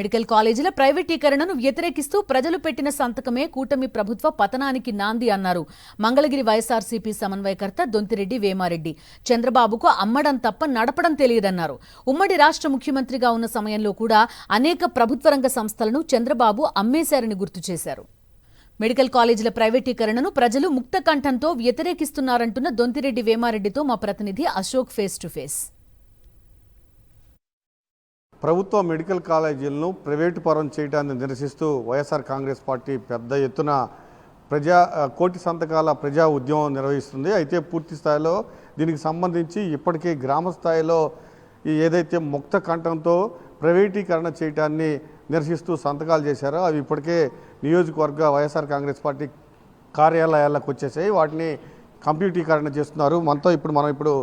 Medical కాలేజీల ప్రైవేటీకరణను వ్యతిరేకిస్తూ ప్రజలు పెట్టిన సంతకమే కూటమి ప్రభుత్వ పతనానికి నాంది అన్నారు మంగళగిరి వైఎస్ఆర్సీపీ సమన్వయకర్త దొంతిరెడ్డి వేమారెడ్డి. చంద్రబాబుకు అమ్మడం తప్ప నడపడం తెలియదన్నారు. ఉమ్మడి రాష్ట్ర ముఖ్యమంత్రిగా ఉన్న సమయంలో కూడా అనేక ప్రభుత్వ రంగ సంస్థలను చంద్రబాబు అమ్మేశారని గుర్తు చేశారు. మెడికల్ కాలేజీల ప్రైవేటీకరణను ప్రజలు ముక్త కంఠంతో వ్యతిరేకిస్తున్నారంటున్న దొంతిరెడ్డి వేమారెడ్డితో మా ప్రతినిధి అశోక్ ఫేస్ టు ఫేస్. ప్రభుత్వ మెడికల్ కాలేజీలను ప్రైవేటు పరం చేయడాన్ని నిరసిస్తూ వైఎస్ఆర్ కాంగ్రెస్ పార్టీ పెద్ద ఎత్తున కోటి సంతకాల ప్రజా ఉద్యమం నిర్వహిస్తుంది. అయితే పూర్తి స్థాయిలో దీనికి సంబంధించి ఇప్పటికే గ్రామ స్థాయిలో ఏదైతే ముక్త కంఠంతో ప్రైవేటీకరణ చేయడాన్ని నిరసిస్తూ సంతకాలు చేశారో అవి ఇప్పటికే నియోజకవర్గ వైఎస్ఆర్ కాంగ్రెస్ పార్టీ కార్యాలయాలకు వచ్చేసాయి. వాటిని కంప్యూటీకరణ చేస్తున్నారు. మనం ఇప్పుడు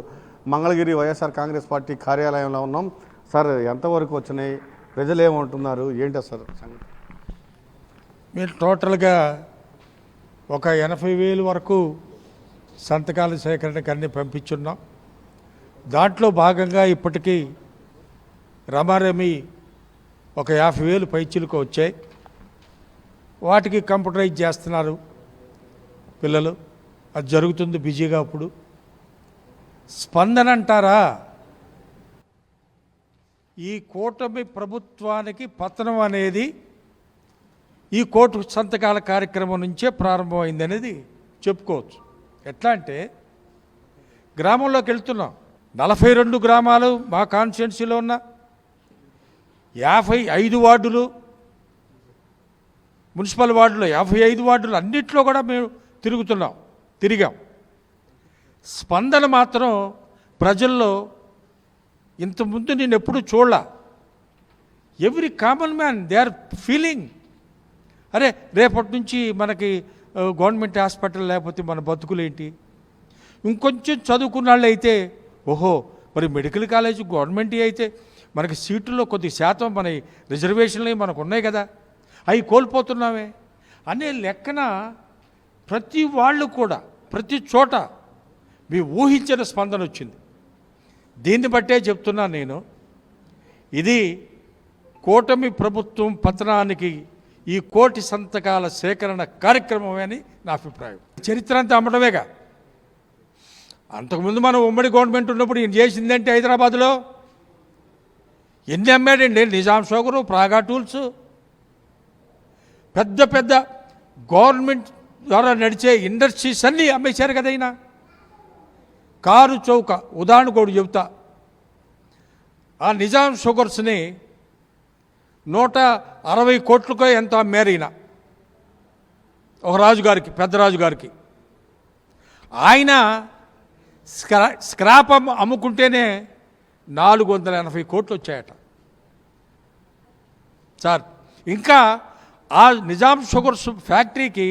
మంగళగిరి వైఎస్ఆర్ కాంగ్రెస్ పార్టీ కార్యాలయంలో ఉన్నాం. సార్, ఎంతవరకు వచ్చినాయి? ప్రజలు ఏమంటున్నారు? ఏంటి సార్ సంగతి? మీరు టోటల్గా ఒక 80,000 వరకు సంతకాల సేకరణకు అన్నీ పంపించున్నాం. దాంట్లో భాగంగా ఇప్పటికీ రమారమి ఒక 50,000 పైచీలకు వచ్చాయి. వాటికి కంప్యూటరైజ్ చేస్తున్నారు పిల్లలు. అది జరుగుతుంది బిజీగా. ఇప్పుడు స్పందన అంటారా, ఈ కూటమి ప్రభుత్వానికి పతనం అనేది ఈ కోటి సంతకాల కార్యక్రమం నుంచే ప్రారంభమైంది అనేది చెప్పుకోవచ్చు. ఎట్లా అంటే, గ్రామంలోకి వెళ్తున్నాం. 42 గ్రామాలు మా కాన్స్టిట్యున్సీలో ఉన్న 55 వార్డులు, మున్సిపల్ వార్డులో 55 వార్డులు అన్నింటిలో కూడా మేము తిరిగాం. స్పందన మాత్రం ప్రజల్లో ఇంతకుముందు నేను ఎప్పుడు చూడలా. Every common man they are feeling, అరే రేపటి నుంచి మనకి గవర్నమెంట్ హాస్పిటల్ లేకపోతే మన బతుకులేంటి. ఇంకొంచెం చదువుకున్న వాళ్ళు అయితే, ఓహో మరి మెడికల్ కాలేజ్ గవర్నమెంట్ అయితే మనకి సీట్లలో కొద్ది శాతం మన రిజర్వేషన్లు మనకు ఉన్నాయి కదా, అవి కోల్పోతున్నామే అనే లెక్కన ప్రతి వాళ్ళు కూడా ప్రతి చోట మీ ఊహించిన స్పందన వచ్చింది. దీన్ని బట్టే చెప్తున్నా నేను, ఇది కూటమి ప్రభుత్వం పతనానికి ఈ కోటి సంతకాల సేకరణ కార్యక్రమమే అని నా అభిప్రాయం. చరిత్ర అంతా అమ్మడమేగా. అంతకుముందు మనం ఉమ్మడి గవర్నమెంట్ ఉన్నప్పుడు ఈయన చేసిందంటే హైదరాబాద్లో ఎన్ని అమ్మాడండి. నిజాం షుగరు, ప్రాగా టూల్స్, పెద్ద పెద్ద గవర్నమెంట్ ద్వారా నడిచే ఇండస్ట్రీస్ అన్నీ అమ్మేశారు కదా అయినా. కారు చౌక ఉదాహరణ కూడా చెబుతా. ఆ నిజాం షుగర్స్ని 160 కోట్లకో ఎంతో అమ్మారైనా ఒక రాజుగారికి, పెద్ద రాజుగారికి. ఆయన స్క్రాప్ అమ్ముకుంటేనే 480 కోట్లు వచ్చాయట సార్. ఇంకా ఆ నిజాం షుగర్స్ ఫ్యాక్టరీకి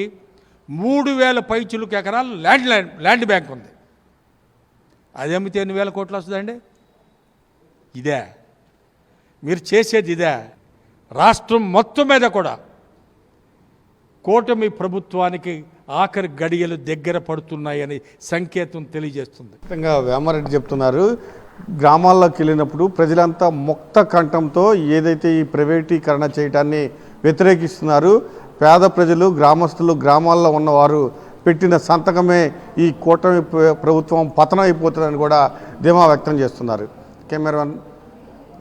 3,000 పైచిలుకు ఎకరాలు ల్యాండ్ బ్యాంక్ ఉంది. అది అమ్మితే ఎన్ని వేల కోట్లు వస్తుందండి? ఇదే మీరు చేసేది? ఇదే రాష్ట్రం మొత్తం మీద కూడా కూటమి ప్రభుత్వానికి ఆఖరి గడియలు దగ్గర పడుతున్నాయని సంకేతం తెలియజేస్తుంది. వేమారెడ్డి చెప్తున్నారు, గ్రామాల్లోకి వెళ్ళినప్పుడు ప్రజలంతా ముక్త కంఠంతో ఏదైతే ఈ ప్రైవేటీకరణ చేయడాన్ని వ్యతిరేకిస్తున్నారు. పేద ప్రజలు, గ్రామస్తులు, గ్రామాల్లో ఉన్నవారు పెట్టిన సంతకమే ఈ కూటమి ప్రభుత్వం పతనం అయిపోతుందని కూడా ధీమా వ్యక్తం చేస్తున్నారు. కెమెరామన్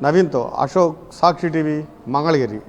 నవీన్తో అశోక్, సాక్షి టీవీ, మంగళగిరి.